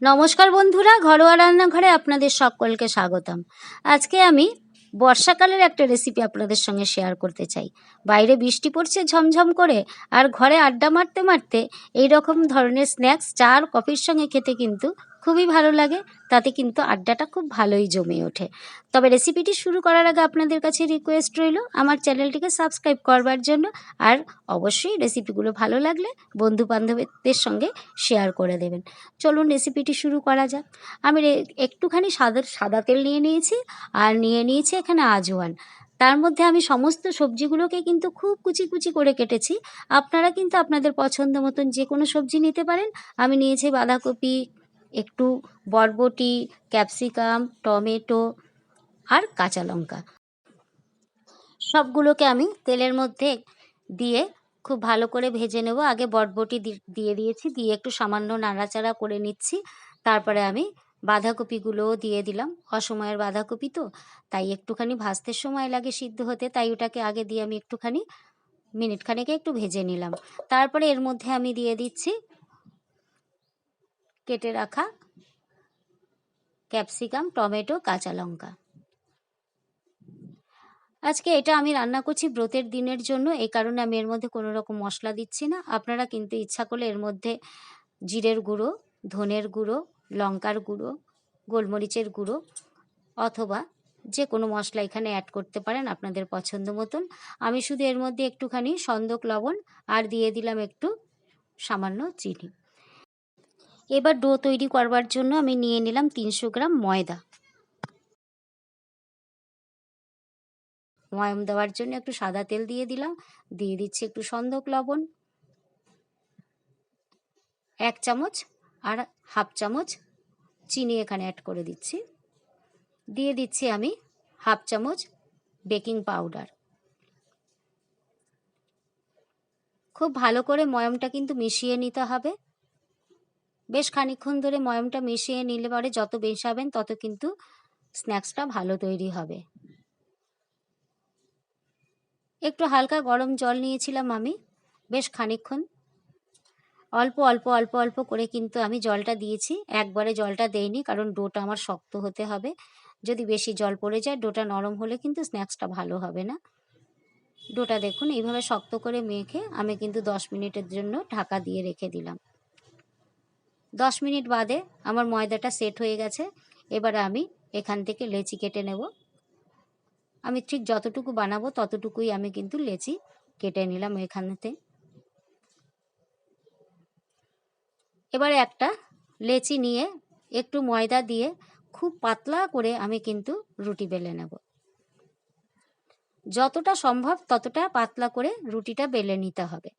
নমস্কার বন্ধুরা, ঘরোয়া রান্নাঘরে আপনাদের সকলকে স্বাগতম। আজকে আমি বর্ষাকালের একটা রেসিপি আপনাদের সঙ্গে শেয়ার করতে চাই। বাইরে বৃষ্টি পড়ছে ঝমঝম করে, আর ঘরে আড্ডা মারতে মারতে এই রকম ধরনের স্ন্যাক্স চা আর কফির সঙ্গে খেতে কিন্তু খুবই ভালো লাগে। তাতে কিন্তু আড্ডাটা খুব ভালোই জমে ওঠে। তবে রেসিপিটি শুরু করার আগে আপনাদের কাছে রিকোয়েস্ট রইল আমার চ্যানেলটিকে সাবস্ক্রাইব করবার জন্য, আর অবশ্যই রেসিপিগুলো ভালো লাগলে বন্ধু বান্ধবদের সঙ্গে শেয়ার করে দেবেন। চলুন রেসিপিটি শুরু করা যাক। আমি একটুখানি সাদা তেল নিয়ে নিয়েছি, আর নিয়ে নিয়েছি এখানে আজওয়ান। তার মধ্যে আমি সমস্ত সবজিগুলোকে কিন্তু খুব কুচি কুচি করে কেটেছি। আপনারা কিন্তু আপনাদের পছন্দ মতন যে কোনো সবজি নিতে পারেন। আমি নিয়েছি বাঁধাকপি, একটু বরবটি, ক্যাপসিকাম, টমেটো আর কাঁচা লঙ্কা। সবগুলোকে আমি তেলের মধ্যে দিয়ে খুব ভালো করে ভেজে নেব। আগে বরবটি দিয়ে দিয়েছি, দিয়ে একটু সামান্য নাড়াচাড়া করে নিচ্ছি। তারপরে আমি বাঁধাকপিগুলোও দিয়ে দিলাম। অসময়ের বাঁধাকপি তো, তাই একটুখানি ভাজতে সময় লাগে সিদ্ধ হতে, তাই ওটাকে আগে দিয়ে আমি একটুখানি মিনিট খানেকে একটু ভেজে নিলাম। তারপরে এর মধ্যে আমি দিয়ে দিচ্ছি কেটে রাখা ক্যাপসিকাম, টমেটো, কাঁচা লঙ্কা। আজকে এটা আমি রান্না করছি ব্রতের দিনের জন্য, এই কারণে আমি এর মধ্যে কোনো রকম মশলা দিচ্ছি না। আপনারা কিন্তু ইচ্ছা করলে এর মধ্যে জিরের গুঁড়ো, ধনের গুঁড়ো, লঙ্কার গুঁড়ো, গোলমরিচের গুঁড়ো অথবা যে কোনো মশলা এখানে অ্যাড করতে পারেন আপনাদের পছন্দ মতন। আমি শুধু এর মধ্যে একটুখানি সন্দক লবণ আর দিয়ে দিলাম একটু সামান্য চিনি। এবার ডো তৈরি করবার জন্য আমি নিয়ে নিলাম 300 গ্রাম ময়দা। ময়াম দেওয়ার জন্য একটু সাদা তেল দিয়ে দিলাম, দিয়ে দিচ্ছি একটু সন্দক লবণ 1 চামচ, আর হাফ চামচ চিনি এখানে অ্যাড করে দিচ্ছি। দিয়ে দিচ্ছি আমি হাফ চামচ বেকিং পাউডার। খুব ভালো করে ময়ামটা কিন্তু মিশিয়ে নিতে হবে। বেশ খানিকক্ষণ ধরে ময়ামটা মিশিয়ে নিলে পরে যত মেশাবেন তত কিন্তু স্ন্যাক্সটা ভালো তৈরি হবে। একটু হালকা গরম জল নিয়েছিলাম আমি, বেশ খানিকক্ষণ অল্প অল্প অল্প অল্প করে কিন্তু আমি জলটা দিয়েছি। একবারে জলটা দেইনি, কারণ ডোটা আমার শক্ত হতে হবে। যদি বেশি জল পড়ে যায় ডোটা নরম হলে কিন্তু স্ন্যাক্সটা ভালো হবে না। ডোটা দেখুন এইভাবে শক্ত করে মেখে আমি কিন্তু 10 মিনিটের জন্য ঢাকা দিয়ে রেখে দিলাম। 10 মিনিট বাদে আমার ময়দাটা সেট হয়ে গেছে। এবারে আমি এখান থেকে লেচি কেটে নেব। আমি ঠিক যতটুকু বানাবো ততটুকুই আমি কিন্তু লেচি কেটে নিলাম এখানেতে। এবারে একটা লেচি নিয়ে একটু ময়দা দিয়ে খুব পাতলা করে আমি কিন্তু রুটি বেলে নেব। যতটা সম্ভব ততটা পাতলা করে রুটিটা বেলে নিতে হবে।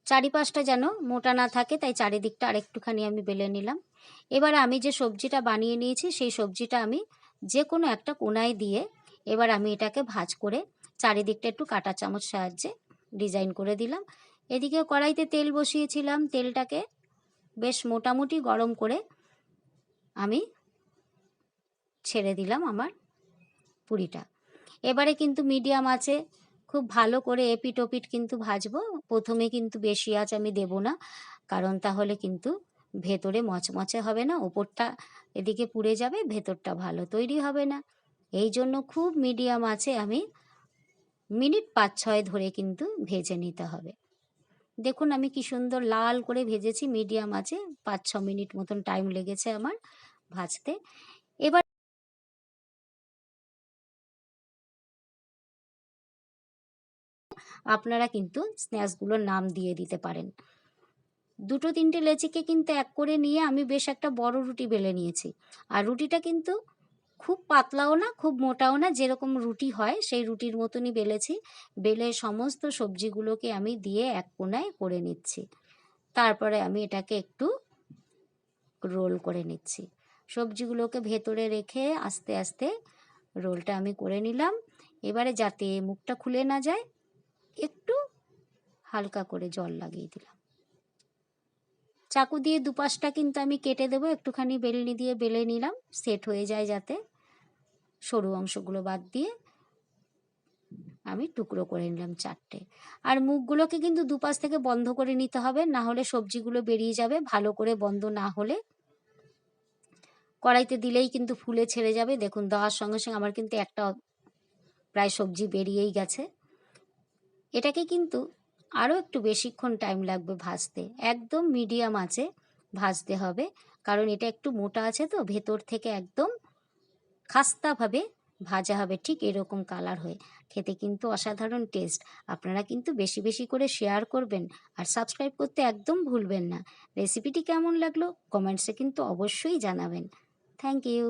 চারিপাশটা যেন মোটা না থাকে, তাই চারিদিকটা আরেকটুখানি আমি বেলে নিলাম। এবার আমি যে সবজিটা বানিয়ে নিয়েছি সেই সবজিটা আমি যে কোনো একটা কোণায় দিয়ে এবার আমি এটাকে ভাঁজ করে চারিদিকটা একটু কাঁটা চামচ সাহায্যে ডিজাইন করে দিলাম। এদিকে কড়াইতে তেল বসিয়েছিলাম, তেলটাকে বেশ মোটামুটি গরম করে আমি ছেড়ে দিলাম আমার পুরিটা। এবারে কিন্তু মিডিয়াম আঁচে খুব ভালো করে এপিট ওপিট কিন্তু ভাজবো। প্রথমে কিন্তু বেশি আঁচ আমি দেব না, কারণ তাহলে কিন্তু ভেতরে মচমচে হবে না, ওপরটা এদিকে পুড়ে যাবে, ভেতরটা ভালো তৈরি হবে না। এই জন্য খুব মিডিয়াম আঁচে আমি মিনিট 5-6 ধরে কিন্তু ভেজে নিতে হবে। দেখুন আমি কি সুন্দর লাল করে ভেজেছি মিডিয়াম আঁচে, 5-6 মিনিট মতন টাইম লেগেছে আমার ভাজতে। এবার আপনারা কিন্তু স্ন্যাক্সগুলোর নাম দিয়ে দিতে পারেন। 2-3টে লেচিকে কিন্তু এক করে নিয়ে আমি বেশ একটা বড় রুটি বেলে নিয়েছি। আর রুটিটা কিন্তু খুব পাতলাও না খুব মোটাও না, যেরকম রুটি হয় সেই রুটির মতনই বেলেছি। বেলে সমস্ত সবজিগুলোকে আমি দিয়ে এক কোণায় করে নিচ্ছি। তারপরে আমি এটাকে একটু রোল করে নিচ্ছি। সবজিগুলোকে ভেতরে রেখে আস্তে আস্তে রোলটা আমি করে নিলাম। এবারে যাতে মুখটা খুলে না যায় একটু হালকা করে জল লাগিয়ে দিলাম। চাকু দিয়ে দুপাশটা কিন্তু আমি কেটে দেবো, একটুখানি বেলনি দিয়ে বেলে নিলাম, সেট হয়ে যায় যাতে সরু অংশগুলো বাদ দিয়ে। আমি টুকরো করে নিলাম 4টে। আর মুখগুলোকে কিন্তু দুপাশ থেকে বন্ধ করে নিতে হবে, না হলে সবজিগুলো বেরিয়ে যাবে। ভালো করে বন্ধ না হলে কড়াইতে দিলেই কিন্তু ফুলে ছেড়ে যাবে। দেখুন দেওয়ার সঙ্গে সঙ্গে আমার কিন্তু একটা প্রায় সবজি বেরিয়েই গেছে। এটাকে কিন্তু আরও একটু বেশিক্ষণ টাইম লাগবে ভাজতে। একদম মিডিয়াম আঁচে ভাজতে হবে, কারণ এটা একটু মোটা আছে তো, ভেতর থেকে একদম খাস্তাভাবে ভাজা হবে, ঠিক এরকম কালার হয়ে। খেতে কিন্তু অসাধারণ টেস্ট। আপনারা কিন্তু বেশি বেশি করে শেয়ার করবেন আর সাবস্ক্রাইব করতে একদম ভুলবেন না। রেসিপিটি কেমন লাগলো কমেন্টসে কিন্তু অবশ্যই জানাবেন। Thank you.